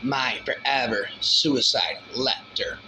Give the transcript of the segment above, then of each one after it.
my forever suicide letter.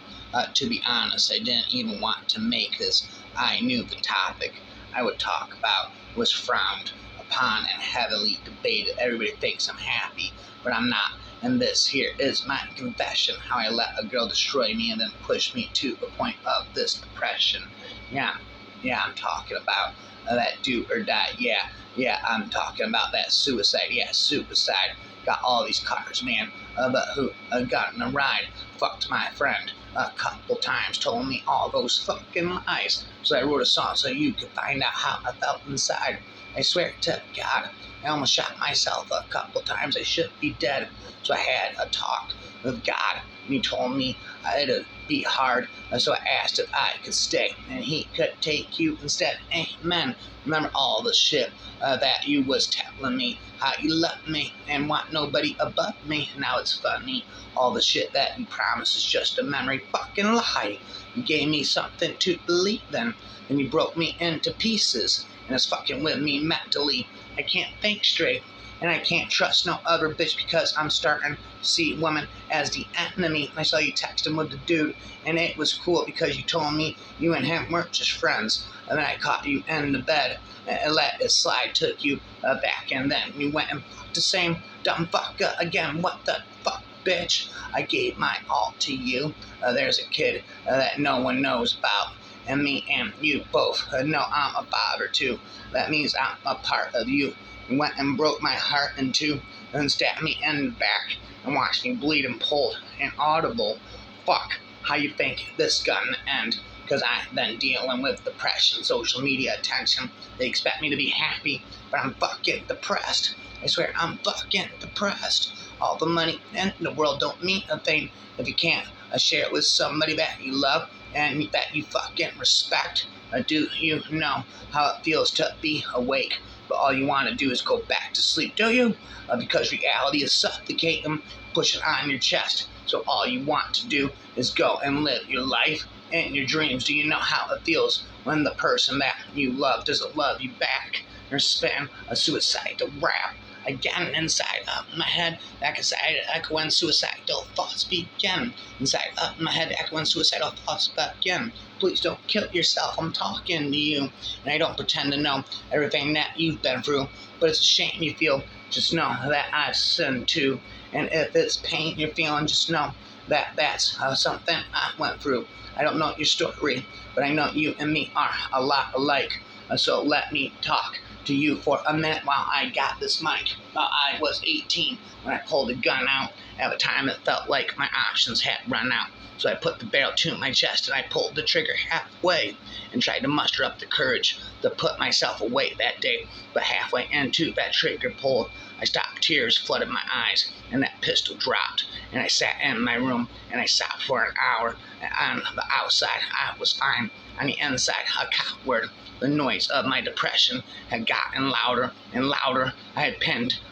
To be honest, I didn't even want to make this. I knew the topic I would talk about was frowned upon and heavily debated. Everybody thinks I'm happy, but I'm not. And this here is my confession, how I let a girl destroy me and then push me to the point of this depression. Yeah, I'm talking about that do or die. Yeah, I'm talking about that suicide. Yeah, suicide. Got all these cars, man. But who got in a ride? Fucked my friend a couple times, told me all those fucking lies. So I wrote a song so you could find out how I felt inside. I swear to God, I almost shot myself a couple times. I should be dead. So I had a talk with God, and he told me it'd be hard. So I asked if I could stay, and he could take you instead. Amen. Remember all the shit that you was telling me, how you love me and want nobody above me. Now it's funny. All the shit that you promised is just a memory. Fucking lie. You gave me something to believe in, and you broke me into pieces, and it's fucking with me mentally. I can't think straight, and I can't trust no other bitch because I'm starting to see women as the enemy. I saw you texting with the dude, and it was cool because you told me you and him weren't just friends. And then I caught you in the bed and let it slide, took you back, and then you went and fucked the same dumb fucker again. What the fuck, bitch? I gave my all to you. There's a kid that no one knows about, and me and you both know I'm a bother too. That means I'm a part of you. You went and broke my heart in two, and stabbed me in the back, and watched me bleed and pulled inaudible. Fuck, how you think this gonna end? Because I've been dealing with depression, social media attention. They expect me to be happy, but I'm fucking depressed. I swear I'm fucking depressed. All the money in the world don't mean a thing if you can't share it with somebody that you love and that you fucking respect. Do you know how it feels to be awake, but all you want to do is go back to sleep, do you? Because reality is suffocating, pushing on your chest. So all you want to do is go and live your life and your dreams. Do you know how it feels when the person that you love doesn't love you back? Or spin a suicidal rap again inside up my head, back inside, echoing suicidal thoughts begin. Inside up my head, echoing suicidal thoughts begin. Please don't kill yourself. I'm talking to you, and I don't pretend to know everything that you've been through, but it's a shame you feel. Just know that I've sinned too, and if it's pain you're feeling, just know that that's something I went through. I don't know your story, but I know you and me are a lot alike. So let me talk to you for a minute while I got this mic. I was 18 when I pulled a gun out. At the time it felt like my options had run out. So I put the barrel to my chest and I pulled the trigger halfway and tried to muster up the courage to put myself away that day. But halfway into that trigger pull, I stopped. Tears flooded my eyes and that pistol dropped. And I sat in my room and I sobbed for an hour. And on the outside, I was fine. On the inside, a coward. The noise of my depression had gotten louder and louder. I had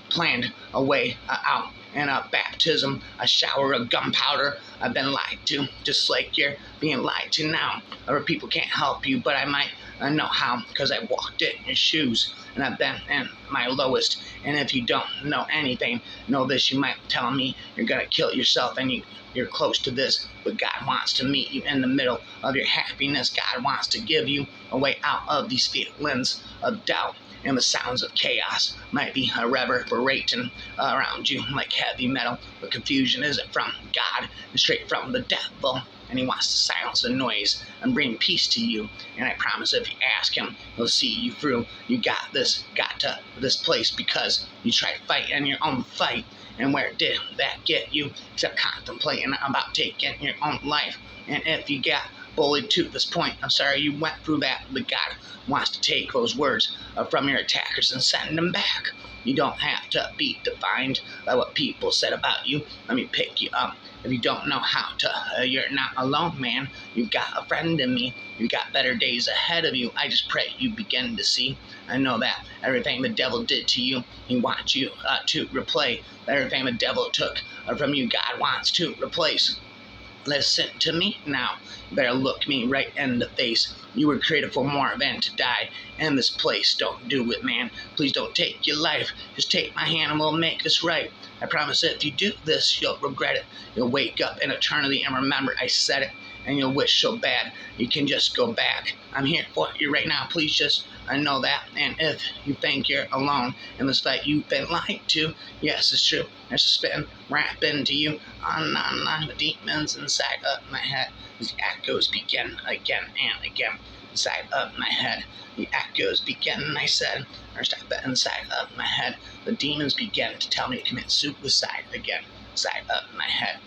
planned a way out and a baptism, a shower of gunpowder. I've been lied to, just like you're being lied to now. Other people can't help you, but I might know how, because I walked in your shoes, and I've been in my lowest. And if you don't know anything, know this, you might tell me you're gonna kill yourself, and you're close to this, but God wants to meet you in the middle of your happiness. God wants to give you a way out of these feelings of doubt. And the sounds of chaos might be reverberating around you like heavy metal, but confusion isn't from God, it's straight from the devil. And he wants to silence the noise and bring peace to you. And I promise if you ask him, he'll see you through. You got to this place because you tried fighting your own fight. And where did that get you? Except contemplating about taking your own life. And if you got bullied to this point, I'm sorry you went through that, but God wants to take those words from your attackers and send them back. You don't have to be defined by what people said about you. Let me pick you up. If you don't know how to, you're not alone, man. You've got a friend in me. You've got better days ahead of you. I just pray you begin to see. I know that everything the devil did to you, he wants you to replay. Everything the devil took from you, God wants to replace. listen to me now. You better look me right in the face. You were created for more than to die in this place. Don't do it, man. Please don't take your life. Just take my hand and we'll make this right. I promise that if you do this, you'll regret it. You'll wake up in eternity and remember I said it, and you'll wish so bad you can just go back. I'm here for you right now. Please just know that. And if you think you're alone in this fight you've been lied to, yes, it's true. There's a spin wrap into you. On the demons inside of my head. The echoes begin again and again. Inside of my head. The echoes begin, I said. Or stop it inside of my head. The demons begin to tell me to commit suicide again. Inside of my head.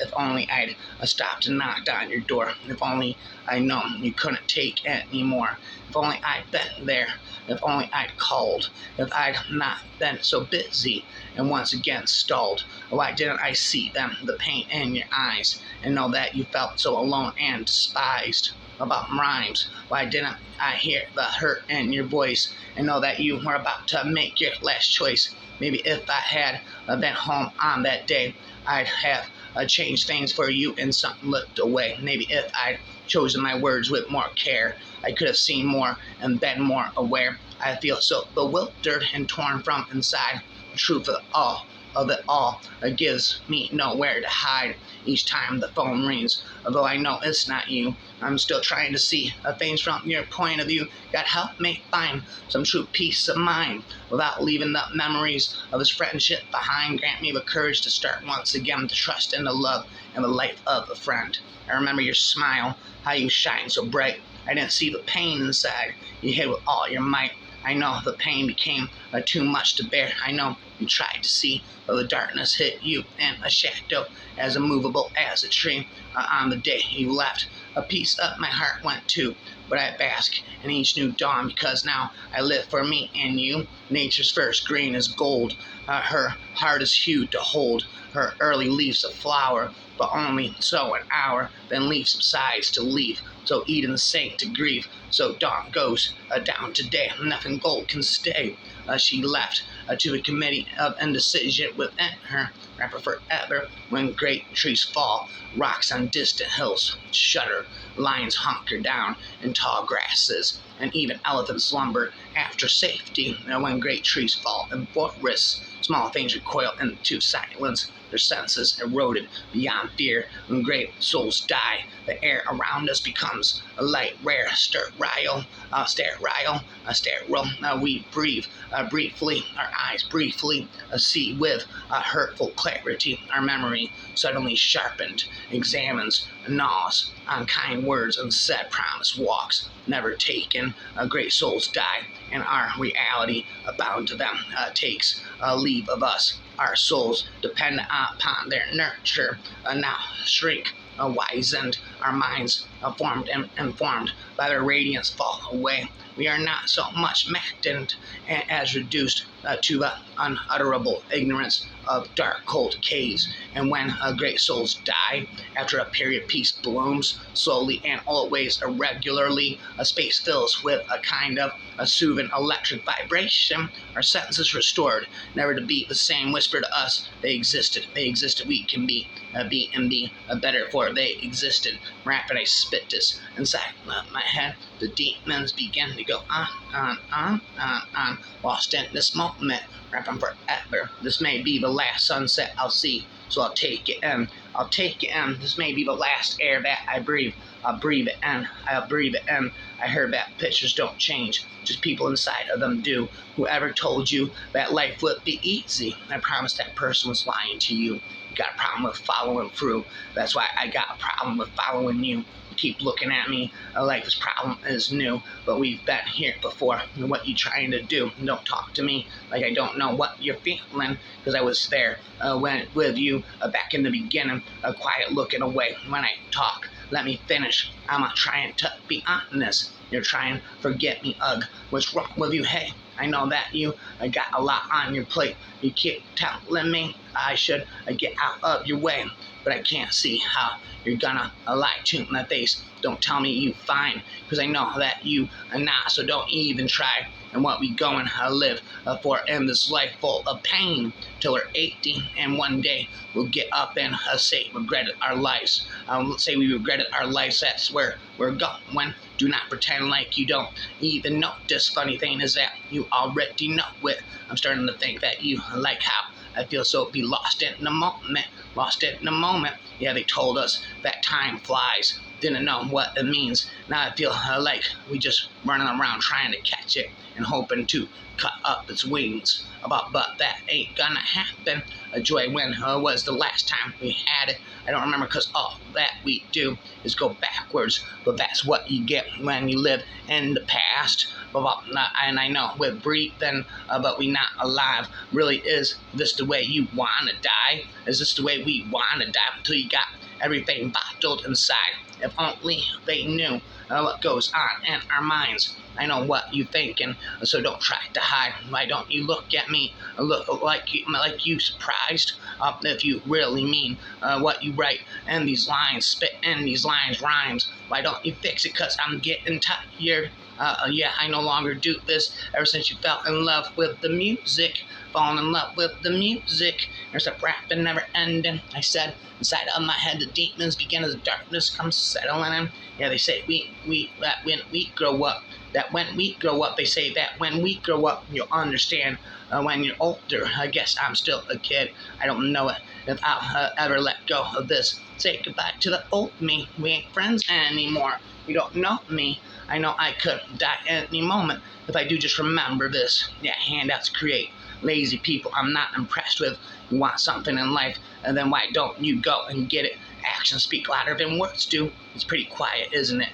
If only I'd stopped and knocked on your door. If only I known you couldn't take it anymore. If only I'd been there. If only I'd called. If I'd not been so busy and once again stalled. Why didn't I see them, the pain in your eyes, and know that you felt so alone and despised? About rhymes. Why didn't I hear the hurt in your voice and know that you were about to make your last choice? Maybe if I had been home on that day, I'd have changed things for you and something looked away. Maybe if I'd chosen my words with more care, I could have seen more and been more aware. I feel so bewildered and torn from inside. The truth of it all gives me nowhere to hide. Each time the phone rings, although I know it's not you, I'm still trying to see things from your point of view. God help me find some true peace of mind without leaving the memories of his friendship behind. Grant me the courage to start once again to trust in the love and the life of a friend. I remember your smile, how you shine so bright. I didn't see the pain inside. You hid with all your might. I know the pain became too much to bear. I know you tried to see, but the darkness hit you in a shadow as immovable as a tree. On the day you left, a piece of my heart went too, but I bask in each new dawn because now I live for me and you. Nature's first green is gold. Her heart is hued to hold. Her early leaves a flower, but only so an hour. Then leaf subsides to leaf. So Eden sank to grief. So dawn goes down today. Nothing gold can stay. She left to a committee of indecision within her. Rapper forever when great trees fall. Rocks on distant hills shudder. Lions hunker down in tall grasses. And even elephants slumber after safety. When great trees fall in forests, small things recoil into silence. Their senses eroded beyond fear. When great souls die, the air around us becomes a light, rare, sterile. We breathe briefly, our eyes briefly see with a hurtful clarity. Our memory suddenly sharpened, examines, gnaws on kind words unsaid, promise walks never taken. Great souls die, and our reality bound to them takes leave of us. Our souls depend upon their nurture, now shrink, wizened, our minds formed and informed by their radiance fall away. We are not so much maddened as reduced to the unutterable ignorance of dark, cold caves. And when great souls die, after a period peace blooms, slowly and always irregularly, a space fills with a kind of a soothing electric vibration. Our senses restored, never to be the same, whisper to us, they existed, we can be better, for they existed. Rapid I spit this inside my head. The demons begin to go on, lost in this moment, rapping forever. This may be the last sunset I'll see, so I'll take it in. This may be the last air that I breathe. I'll breathe it in. I heard that pictures don't change, just people inside of them do. Whoever told you that life would be easy, I promise that person was lying to you. You got a problem with following through. That's why I got a problem with following you. You keep looking at me like this problem is new, but we've been here before. And what you trying to do? Don't talk to me like I don't know what you're feeling, because I was there with you back in the beginning, quiet looking away when I talk. Let me finish. I'm not trying to be honest. You're trying to forget me, ugh. What's wrong with you? Hey, I know that you got a lot on your plate. You keep telling me I should get out of your way, but I can't see how you're gonna lie to my face. Don't tell me you fine, because I know that you are not, so don't even try. and what we go and live for in this life full of pain till we're 80, and one day we'll get up and say regretted our lives. Let's say we regretted our lives. That's where we're going. Do not pretend like you don't even know. This funny thing is that you already know it. I'm starting to think that you like how I feel so be lost in the moment. Lost in the moment. Yeah, they told us that time flies. Didn't know what it means. Now I feel like we just running around trying to catch it and hoping to cut up its wings. But that ain't gonna happen. Joy, when was the last time we had it? I don't remember, because all that we do is go backwards. But that's what you get when you live in the past. And I know we're breathing, but we not alive. Really, is this the way you wanna die? Is this the way we wanna die until you got everything bottled inside? If only they knew what goes on in our minds. I know what you thinking, so don't try to hide. Why don't you look at me? Look like you surprised? If you really mean what you write in these lines, spit in these lines, rhymes. Why don't you fix it? 'Cause I'm getting tired. Yeah, I no longer do this. Ever since you fell in love with the music, falling in love with the music. There's a rapping never ending. I said inside of my head the demons begin as the darkness comes settling in. Yeah, they say that when we grow up. That when we grow up, they say that when we grow up, you'll understand. When you're older, I guess I'm still a kid. I don't know it if I'll ever let go of this. Say goodbye to the old me. We ain't friends anymore. You don't know me. I know I could die any moment if I do just remember this. Yeah, handouts create lazy people I'm not impressed with. You want something in life, and then why don't you go and get it? Actions speak louder than words do. It's pretty quiet, isn't it?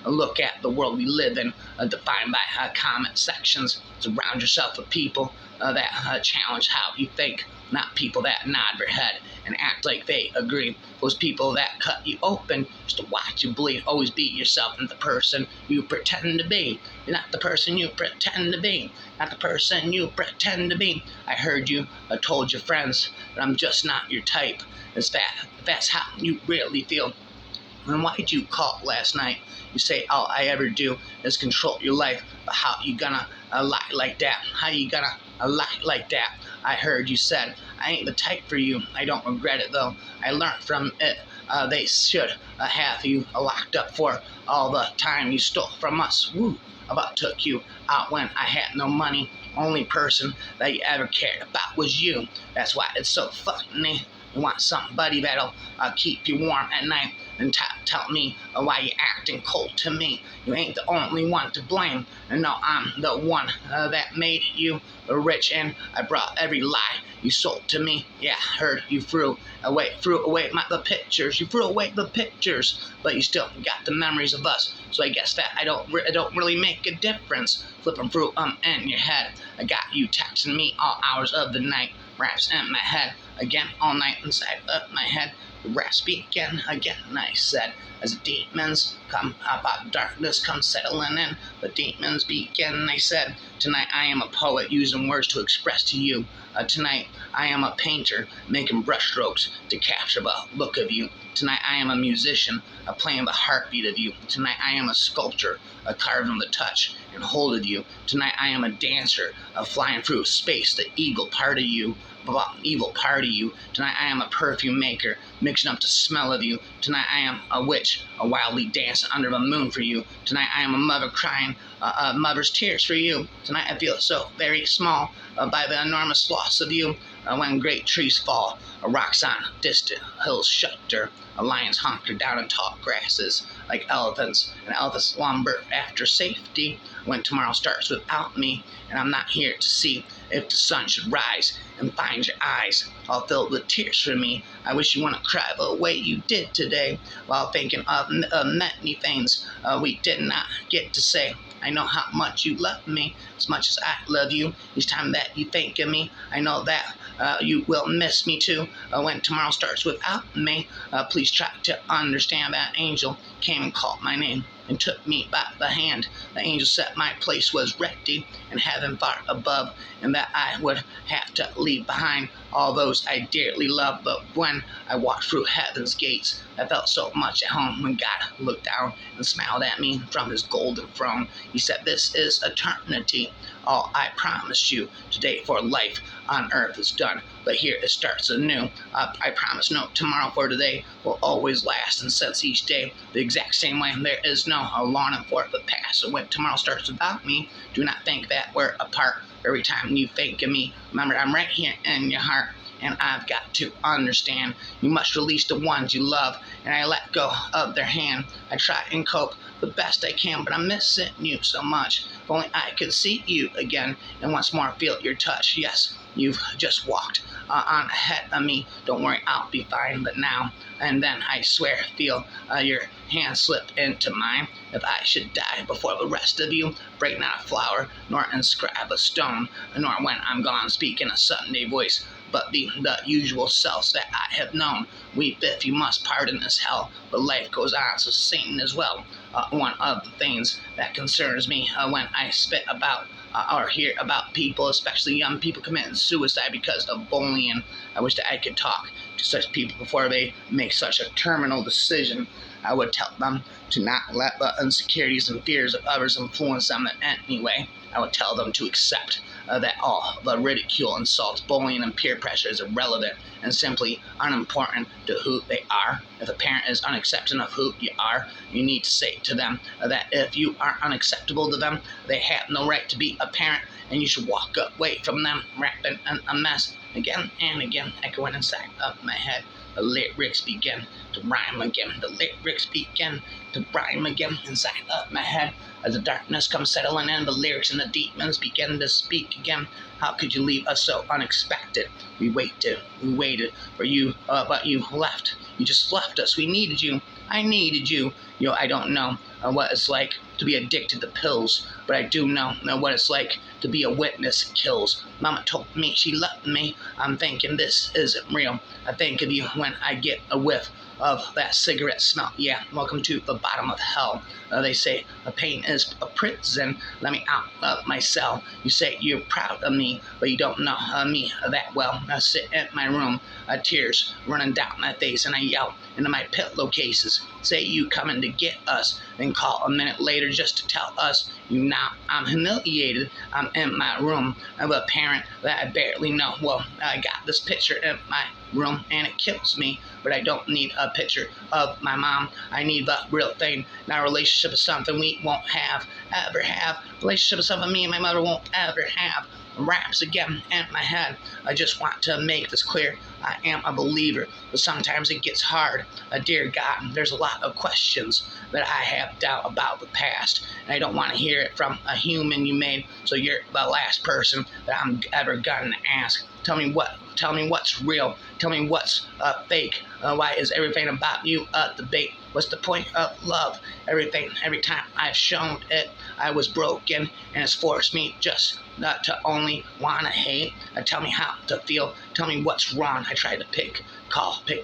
Look at the world we live in, defined by comment sections. Surround yourself with people that challenge how you think, not people that nod their head and act like they agree. Those people that cut you open just to watch you bleed. Always be yourself and the person you pretend to be. You're not the person you pretend to be. Not the person you pretend to be. I heard you told your friends that I'm just not your type. That's how you really feel. And why'd you call last night? You say all I ever do is control your life, but how you gonna lie like that? How you gonna lie like that? I heard you said I ain't the type for you. I don't regret it though. I learned from it. They should have you locked up for all the time you stole from us. Woo! About took you out when I had no money. Only person that you ever cared about was you. That's why it's so funny. You want somebody that'll keep you warm at night and tell me why you're acting cold to me. You ain't the only one to blame. And no, I'm the one that made you rich, and I brought every lie you sold to me. Yeah, heard you threw away the pictures. You threw away the pictures, but you still got the memories of us. So I guess that I don't really make a difference. Flipping through in your head. I got you texting me all hours of the night. Raps in my head again all night inside of my head. The raps begin again, I said, as the demons come about darkness come settling in. The demons begin, I said. Tonight I am a poet using words to express to you. Tonight I am a painter making brushstrokes to capture the look of you. Tonight I am a musician playing the heartbeat of you. Tonight I am a sculptor carving the touch and hold of you. Tonight I am a dancer flying through space, the evil part of you. Tonight I am a perfume maker, mixing up the smell of you. Tonight I am a witch, wildly dancing under the moon for you. Tonight I am a mother crying mother's tears for you. Tonight I feel so very small by the enormous loss of you. When great trees fall, rocks on distant hills shudder. Lions hunker down in tall grasses like elephants, and elephants slumber after safety. When tomorrow starts without me, and I'm not here to see if the sun should rise and find your eyes all filled with tears for me. I wish you wouldn't cry the way you did today, while thinking of many things we did not get to say. I know how much you love me, as much as I love you. Each time that you think of me, I know that you will miss me too. When tomorrow starts without me, please try to understand that angel came and called my name. and took me by the hand. The angel said my place was ready in heaven far above, and that I would have to leave behind all those I dearly loved. But when I walked through heaven's gates, I felt so much at home when God looked down and smiled at me from his golden throne. He said, "This is eternity. All I promised you today for life on earth is done, but here it starts anew. I promise no tomorrow, for today will always last, and since each day the exact same way, there is no longing for it but past. So when tomorrow starts without me, do not think that we're apart. Every time you think of me, remember I'm right here in your heart. And I've got to understand you must release the ones you love, and I let go of their hand. I try and cope the best I can, but I'm missing you so much. If only I could see you again and once more feel your touch. Yes, you've just walked on ahead of me. Don't worry, I'll be fine. But now and then, I swear, feel your hand slip into mine. If I should die before the rest of you, break not a flower, nor inscribe a stone, nor when I'm gone speak in a Sunday voice, but the usual selves that I have known. Weep if you must, pardon this hell, but life goes on, so Satan as well. One of the things that concerns me when I spit about or hear about people, especially young people, committing suicide because of bullying. I wish that I could talk to such people before they make such a terminal decision. I would tell them to not let the insecurities and fears of others influence them in any way. I would tell them to accept that all the ridicule, insults, bullying, and peer pressure is irrelevant and simply unimportant to who they are. If a parent is unaccepting of who you are, you need to say to them that if you are unacceptable to them, they have no right to be a parent, and you should walk away from them, wrapping in a mess. Again and again, echoing inside of my head, the lyrics begin to rhyme again. The lyrics begin to rhyme again inside of my head. As the darkness comes settling in, the lyrics and the demons begin to speak again. How could you leave us so unexpected? We waited for you, but you left. You just left us. We needed you. I needed you. I don't know what it's like to be addicted to pills, but I do know what it's like to be a witness that kills. Mama told me she loved me. I'm thinking this isn't real. I think of you when I get a whiff of that cigarette smell. Yeah, welcome to the bottom of hell. They say a pain is a prison. Let me out of my cell. You say you're proud of me, but you don't know me that well. I sit in my room, tears running down my face, and I yell into my pillowcases. Say you coming to get us, then call a minute later just to tell us you now. I'm humiliated. I'm in my room of a parent that I barely know. Well, I got this picture in my room and it kills me, but I don't need a picture of my mom. I need the real thing. Now, a relationship is something we won't ever have. Relationship is something me and my mother won't ever have. Raps again in my head. I just want to make this clear. I am a believer, but sometimes it gets hard. Dear God, there's a lot of questions that I have doubt about the past, and I don't want to hear it from a human you made, so you're the last person that I'm ever gonna ask. Tell me what's real. Tell me what's fake. Why is everything about you a debate? What's the point of love? Every time I've shown it, I was broken, and it's forced me just not to only want to hate. Tell me how to feel. Tell me what's wrong. I tried to pick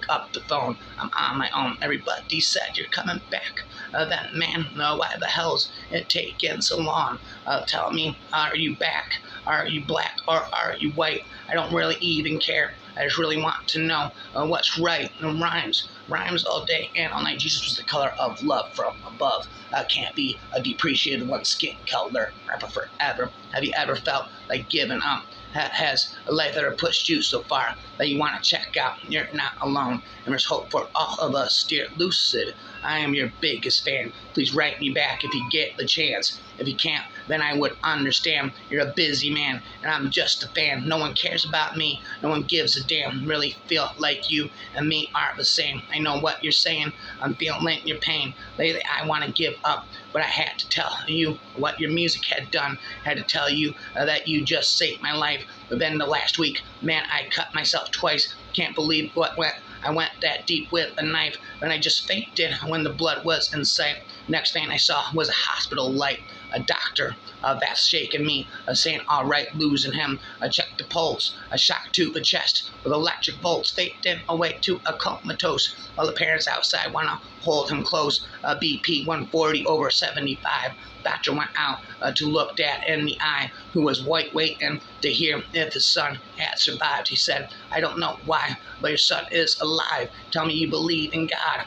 up the phone. I'm on my own. Everybody said you're coming back. Then, man, why the hell's it taking so long? Tell me, are you back? Are you black or are you white? I don't really even care. I just really want to know what's right. And rhymes all day and all night. Jesus was the color of love from above. Can't be a depreciated one skin color forever. Have you ever felt like giving up? Has a life ever pushed you so far that you want to check out? You're not alone, and there's hope for all of us. Dear Lucid, I am your biggest fan. Please write me back if you get the chance. If you can't, then I would understand. You're a busy man, and I'm just a fan. No one cares about me. No one gives a damn. Really feel like you and me are the same. I know what you're saying. I'm feeling your pain. Lately, I want to give up, but I had to tell you what your music had done. I had to tell you that you just saved my life. Within the last week, man, I cut myself twice. Can't believe what went. I went that deep with a knife, and I just fainted when the blood was in sight. Next thing I saw was a hospital light. A doctor doctor that's shaking me, saying, all right, losing him. Check the pulse, a shock to the chest with electric bolts. They didn't awake to a comatose. While the parents outside want to hold him close. BP 140 over 75. Doctor went out to look Dad in the eye, who was waiting to hear if his son had survived. He said, I don't know why, but your son is alive. Tell me you believe in God.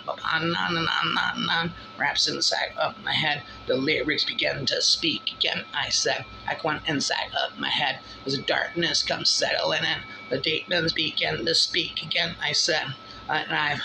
Raps inside of my head. The lyrics began to speak again. I said, I went inside of my head as the darkness comes settling in. The demons began to speak again. I said, and I've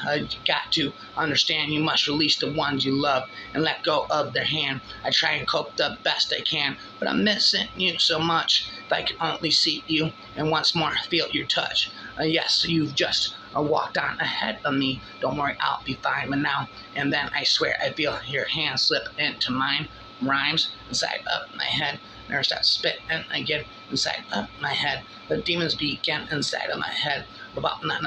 got to understand you must release the ones you love and let go of their hand. I try and cope the best I can, but I'm missing you so much. If I can only see you and once more feel your touch. Yes, you've just walked on ahead of me. Don't worry, I'll be fine. But now and then I swear I feel your hand slip into mine. Rhymes inside of my head. Never stop spitting again inside of my head. The demons begin inside of my head. About inside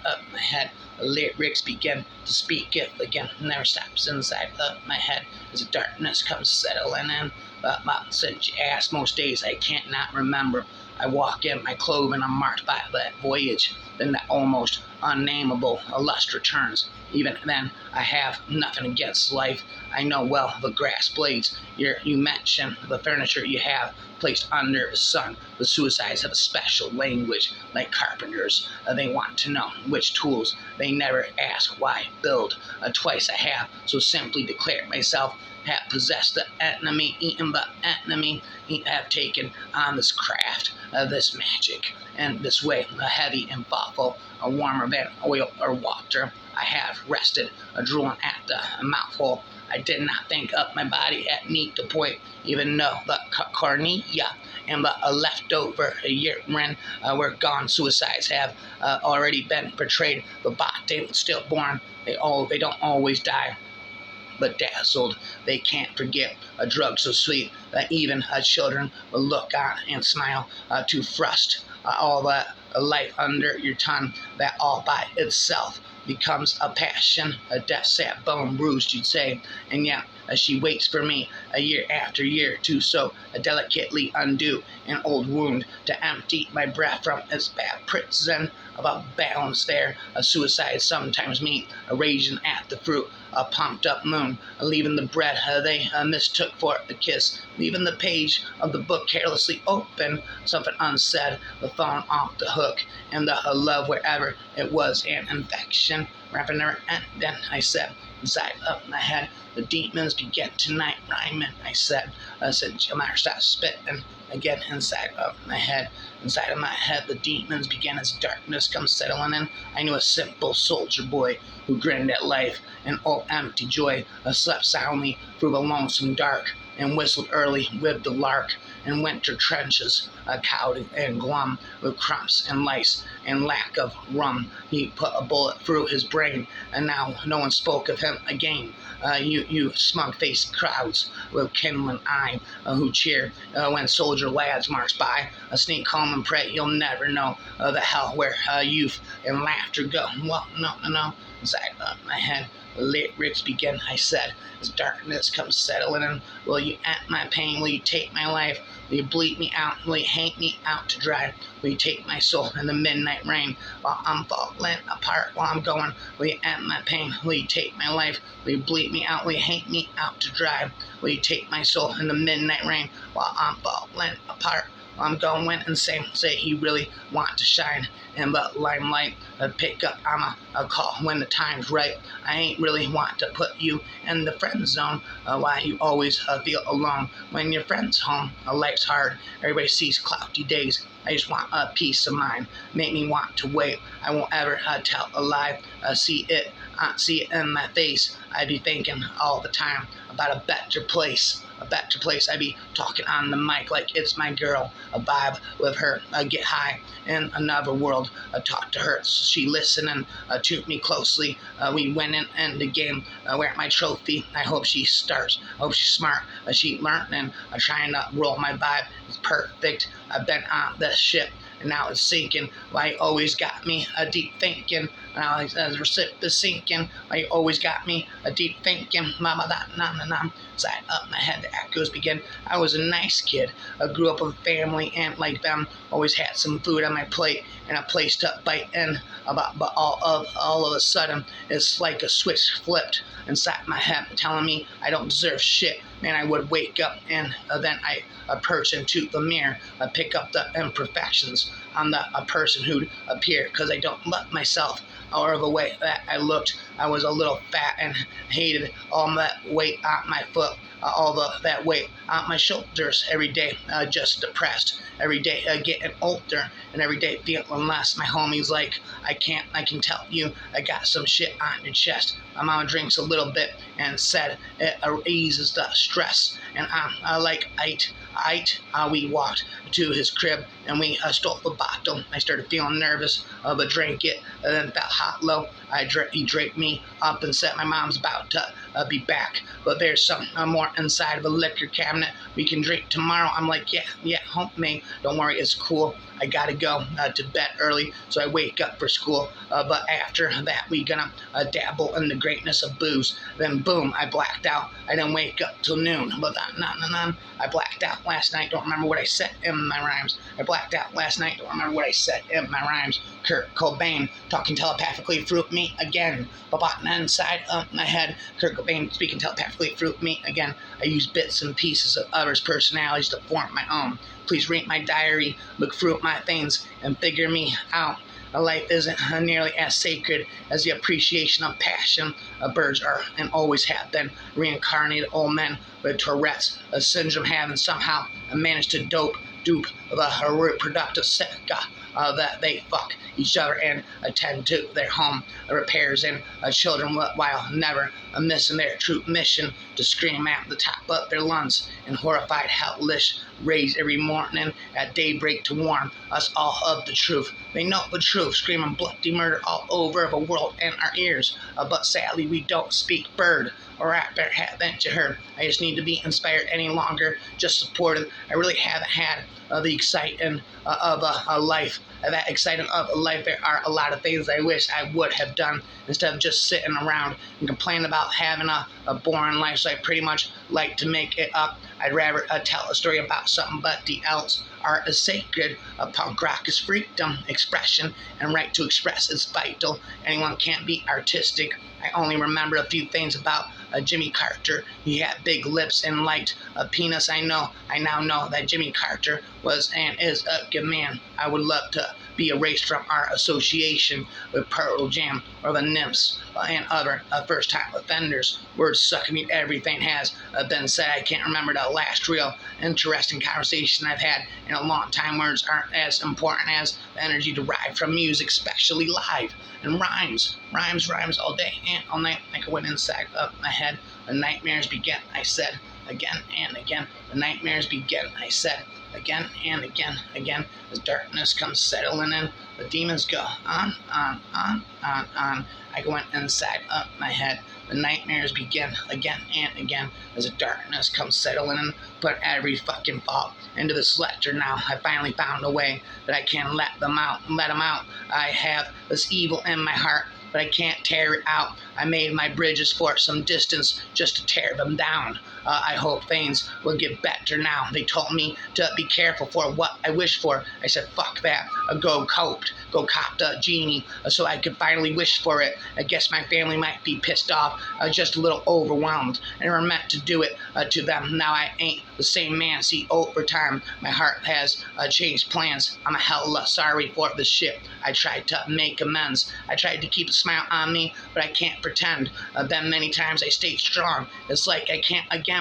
of my head. The lyrics begin to speak it again. Never stops inside of my head as the darkness comes settling in. But since you asked, most days I can't not remember. I walk in my clothes and I'm marked by that voyage. Then that almost unnameable lust returns. Even then, I have nothing against life. I know well the grass blades. You mentioned the furniture you have placed under the sun. The suicides have a special language, like carpenters. They want to know which tools. They never ask why build. Twice I have so simply declared myself have possessed the enemy, eaten the enemy, have taken on this craft, this magic, and this way, heavy and thoughtful, warmer than oil or water. I have rested, drooling at the mouthful. I did not think up my body at need to point, even though the cornea and the leftover urine were gone. Suicides have already been portrayed. The body stillborn, they don't always die. But dazzled, they can't forget a drug so sweet that even children will look on and smile to thrust all the life under your tongue, that all by itself becomes a passion, a death sat bone bruised, you'd say. And yet she waits for me year after year to so delicately undo an old wound, to empty my breath from its bad prison of a balance there. A suicide sometimes mean a raging at the fruit, a pumped up moon, leaving the bread they mistook for a kiss, leaving the page of the book carelessly open, something unsaid, the phone off the hook, and the love wherever it was an infection, wrapping her. And then I said, inside of my head, the demons begin tonight rhyming. I said, you'll never stop spitting again inside of my head. Inside of my head, the demons began as darkness comes settling in. I knew a simple soldier boy who grinned at life and all empty joy, slept soundly through the lonesome dark, and whistled early with the lark. In winter trenches, cowed and glum, with crumbs and lice and lack of rum, he put a bullet through his brain, and now no one spoke of him again. You smug-faced crowds with kindling eye, who cheer when soldier lads march by, sneak home and pray you'll never know the hell where youth and laughter go. Well, no, inside my head, the lyrics begin. I said, as darkness comes settling in, will you end my pain? Will you take my life? Will you bleed me out? Will you hang me out to dry? Will you take my soul in the midnight rain while I'm falling apart, while I'm going? Will you end my pain? Will you take my life? Will you bleed me out? Will you hang me out to dry? Will you take my soul in the midnight rain while I'm falling apart? I'm going insane. Say you really want to shine in the limelight. Pick up on a call when the time's right. I ain't really want to put you in the friend zone. Why you always feel alone when your friend's home? Life's hard. Everybody sees cloudy days. I just want a peace of mind. Make me want to wait. I won't ever tell a lie. See it in my face. I be thinking all the time about a better place. A better place. I be talking on the mic like it's my girl. A vibe with her. Get high in another world. Talk to her. She listening to me closely. We went in the game. Where my trophy. I hope she starts. I hope she's smart. She learning. Trying to roll my vibe. It's perfect. I've been on the ship and now it's sinking. Why you always got me a deep thinking. Now as the recip is sinking. Why you always got me a deep thinking. Mama that na. Side up my head, the echoes begin. I was a nice kid. I grew up with a family and like them. Always had some food on my plate and a place to bite in. But all of a sudden, it's like a switch flipped inside my head, telling me I don't deserve shit. Man, I would wake up and then I perch into the mirror. I pick up the imperfections on a person who'd appear because I don't love myself or the way that I looked. I was a little fat and hated all that weight on my foot, that weight on my shoulders every day, just depressed. Every day getting older and every day feeling less. My homie's like, I can tell you I got some shit on your chest. My mama drinks a little bit and said it eases the stress. And I'm like, we walked to his crib and we stole the bottle. I started feeling nervous, but drank it and then felt hot low. He draped me up and said my mom's about to be back, but there's some more inside of a liquor cabinet we can drink tomorrow. I'm like, yeah, homemade. Don't worry, it's cool. I gotta go to bed early, so I wake up for school. But after that, we gonna dabble in the greatness of booze. Then boom, I blacked out. I didn't wake up till noon. But I blacked out last night. Don't remember what I said in my rhymes. I blacked out last night. Don't remember what I said in my rhymes. Kurt Cobain talking telepathically through me again. But inside of my head, Kurt Cobain speaking telepathically through me again. I use bits and pieces of others' personalities to form my own. Please read my diary, look through my things, and figure me out. A life isn't nearly as sacred as the appreciation of passion. Birds are and always have been reincarnated old men with Tourette's syndrome, having somehow managed to dupe the reproductive cycle that they fuck each other and attend to their home repairs and children while never missing their true mission to scream at the top of their lungs in horrified hellish rage every morning at daybreak to warn us all of the truth. They know the truth, screaming bloody murder all over the world in our ears. But sadly, we don't speak bird. Or rapper, haven't you heard? I just need to be inspired any longer, just supported. I really haven't had the excitement of a life. That excitement of a life. There are a lot of things I wish I would have done instead of just sitting around and complaining about having a boring life. So I pretty much like to make it up. I'd rather tell a story about somebody else. Art is sacred. Punk rock is freedom, expression, and right to express is vital. Anyone can't be artistic. I only remember a few things about Jimmy Carter. He had big lips and liked a penis. I now know that Jimmy Carter was and is a good man. I would love to be erased from our association with Pearl Jam or the Nymphs and other first-time offenders. Words suck. I mean, everything has been said. I can't remember the last real interesting conversation I've had in a long time. Words aren't as important as the energy derived from music, especially live. And rhymes all day and all night. Like I went inside of my head. The nightmares begin, I said, again and again. The nightmares begin, I said, again and again. As darkness comes settling in, the demons go on. I went inside of my head. The nightmares begin again and again as the darkness comes settling in. Put every fucking fault into this ledger now. I finally found a way that I can let them out. I have this evil in my heart, but I can't tear it out. I made my bridges for some distance just to tear them down. I hope things will get better now. They told me to be careful for what I wish for. I said, fuck that. Go cop the genie so I could finally wish for it. I guess my family might be pissed off, just a little overwhelmed. I never meant to do it to them. Now I ain't the same man. See, over time, my heart has changed plans. I'm hella sorry for this shit. I tried to make amends. I tried to keep a smile on me, but I can't pretend. Then many times I stayed strong. It's like I can't again.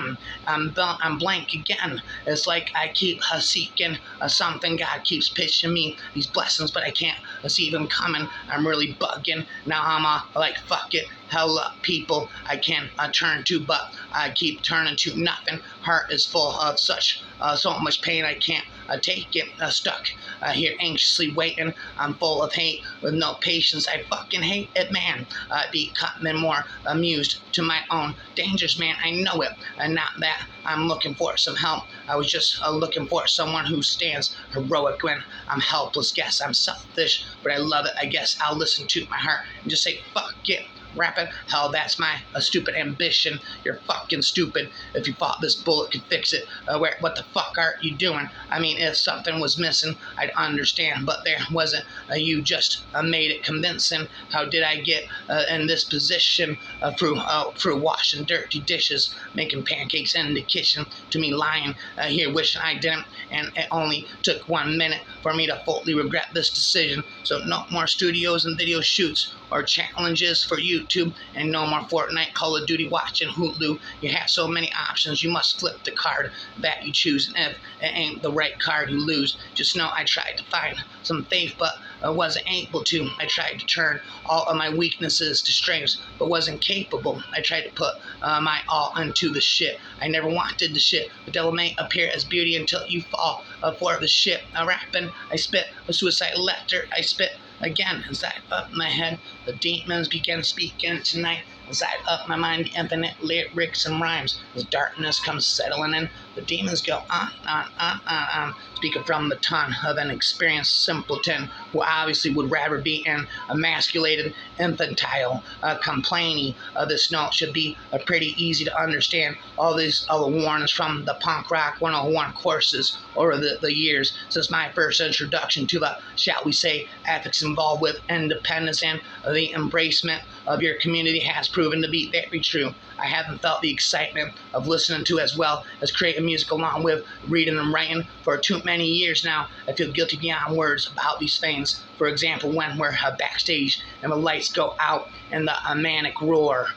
I'm blank again. It's like I keep seeking something. God keeps pitching me these blessings, but I can't see them coming. I'm really bugging. Now I'm like, fuck it. Hella people I can turn to, but I keep turning to nothing. Heart is full of so much pain I can't take it, stuck here anxiously waiting. I'm full of hate with no patience. I fucking hate it, man. Becoming more amused to my own dangers, man. I know it. And not that I'm looking for some help. I was just looking for someone who stands heroic when I'm helpless. Guess I'm selfish, but I love it. I guess I'll listen to my heart and just say, fuck it. Rapping, hell, that's my stupid ambition. You're fucking stupid. If you thought this bullet could fix it, what the fuck are you doing? I mean, if something was missing, I'd understand, but there wasn't. You just made it convincing. How did I get in this position? Through washing dirty dishes, making pancakes in the kitchen, to me lying here wishing I didn't, and it only took 1 minute for me to fully regret this decision. So no more studios and video shoots or challenges for YouTube, and no more Fortnite, Call of Duty watching Hulu. You have so many options, you must flip the card that you choose, and if it ain't the right card, you lose. Just know I tried to find some faith, but I wasn't able to. I tried to turn all of my weaknesses to strengths, but wasn't capable. I tried to put my all into the shit. I never wanted the shit. The devil may appear as beauty until you fall for the shit. Rapping, I spit a suicide letter. I spit again inside of my head. The demons began speaking tonight. Inside of my mind, the infinite lyrics and rhymes. As darkness comes settling in, the demons go on. Speaking from the tongue of an experienced simpleton who obviously would rather be an emasculated, infantile, complaining. This note should be pretty easy to understand. All these other warnings from the Punk Rock 101 courses over the years since my first introduction to the, shall we say, ethics involved with independence and the embracement of your community has proven to be very true. I haven't felt the excitement of listening to as well as creating music along with reading and writing for too many years now. I feel guilty beyond words about these things. For example, when we're backstage and the lights go out and the manic roar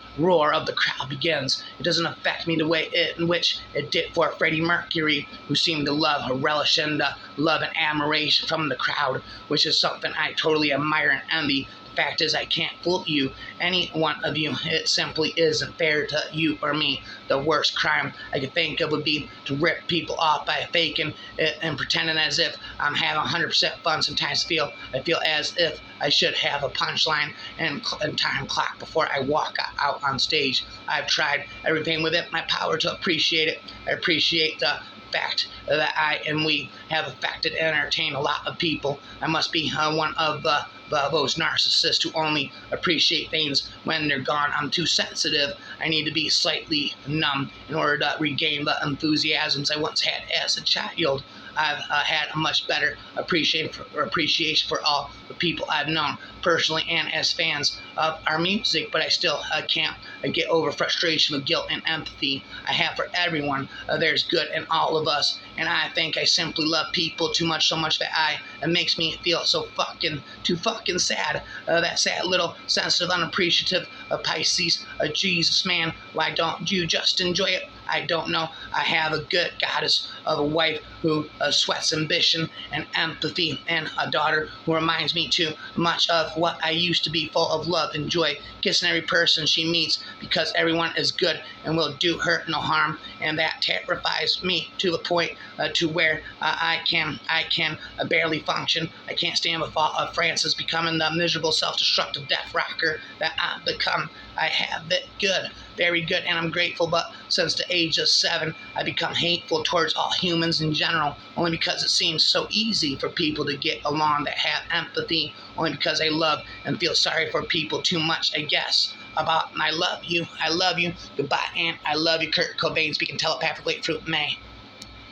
of the crowd begins, it doesn't affect me the way in which it did for Freddie Mercury, who seemed to love a relish and love and admiration from the crowd, which is something I totally admire and envy. Fact is, I can't fool you, any one of you. It simply isn't fair to you or me. The worst crime I could think of would be to rip people off by faking it and pretending as if I'm having 100% fun. Sometimes I feel as if I should have a punchline and time clock before I walk out on stage. I've tried everything within my power to appreciate it. I appreciate the fact that I and we have affected and entertained a lot of people. I must be one of those narcissists who only appreciate things when they're gone. I'm too sensitive. I need to be slightly numb in order to regain the enthusiasms I once had as a child. I've had a much better appreciation for all the people I've known personally and as fans of our music, but I still can't get over frustration with guilt and empathy I have for everyone. There's good in all of us, and I think I simply love people too much, so much that it makes me feel so too fucking sad. That sad little sensitive, unappreciative Pisces. Jesus, man, why don't you just enjoy it? I don't know. I have a good goddess of a wife who sweats ambition and empathy, and a daughter who reminds me too much of what I used to be, full of love and joy, kissing every person she meets because everyone is good and will do her no harm, and that terrifies me to the point to where I can barely function. I can't stand the thought of Francis becoming the miserable, self-destructive death rocker that I've become. I have it good, very good, and I'm grateful, but since the age of 7, I become hateful towards all humans in general, only because it seems so easy for people to get along that have empathy, only because I love and feel sorry for people too much, I guess. I love you, goodbye, and I love you, Kurt Cobain, speaking telepathically through May.